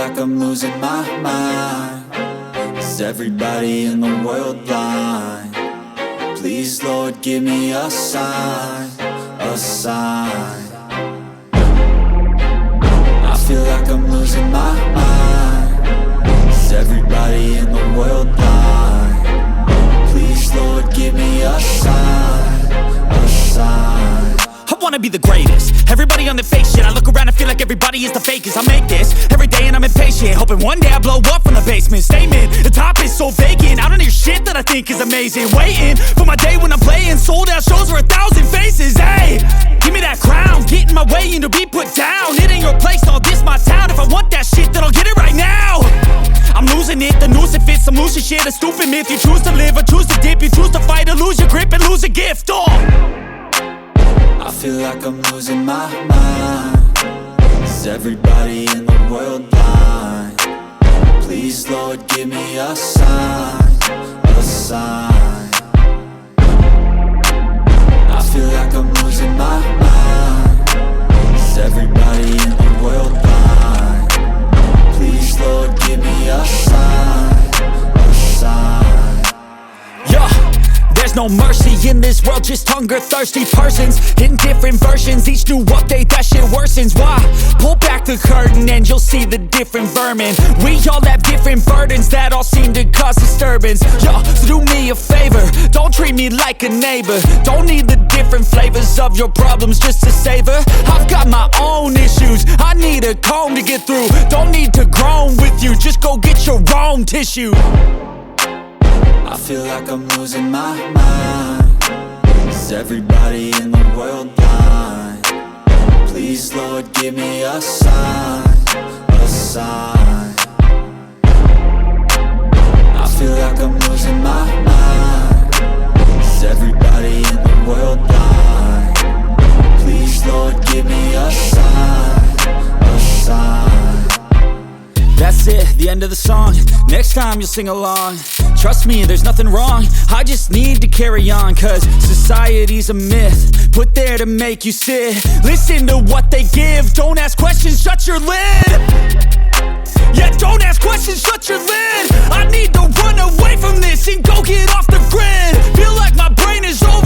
like I'm losing my mind. Is everybody in the world blind? Please, Lord, give me a sign, a sign. I feel like I'm losing my mind. Is everybody in the world blind? Please, Lord, give me a sign, a sign. I wanna be the greatest. Everybody on the fake shit. I look around and feel like everybody is the fakest. I make this every day and I'm impatient, hoping one day I blow up from the basement. Statement, the top is so vacant. I don't hear shit that I think is amazing. Waiting for my day when I'm playing sold out shows for 1,000 faces. Hey, give me that crown, get in my way and to be put down. It ain't your place, all this my town. If I want that shit, then I'll get it right now. I'm losing it, the noose it fits. I'm losing shit, a stupid myth. You choose to live or choose to dip. You choose to fight or lose your grip and lose a gift. I feel like I'm losing my mind. Is everybody in the world blind? Please, Lord, give me a sign, a sign. I feel like I'm losing my mind. Is everybody in the world blind? Please, Lord, give me a sign, a sign. Yeah. There's no mercy in this world, just hunger-thirsty persons in different versions. Each new update, that shit worsens. Why? Pull back the curtain and you'll see the different vermin. We all have different burdens that all seem to cause disturbance. Yo, so do me a favor, don't treat me like a neighbor. Don't need the different flavors of your problems just to savor. I've got my own issues, I need a comb to get through. Don't need to groan with you, just go get your own tissue. I feel like I'm losing my mind. Is everybody in the world blind? Please, Lord, give me a sign, a sign. I feel like I'm losing my mind. Is everybody in the world blind? Please, Lord, give me a sign, a sign. That's it, the end of the song. Next time you'll sing along. Trust me, there's nothing wrong. I just need to carry on, cause society's a myth put there to make you sit. Listen to what they give. Don't ask questions, shut your lid. Yeah, don't ask questions, shut your lid. I need to run away from this and go get off the grid. Feel like my brain is over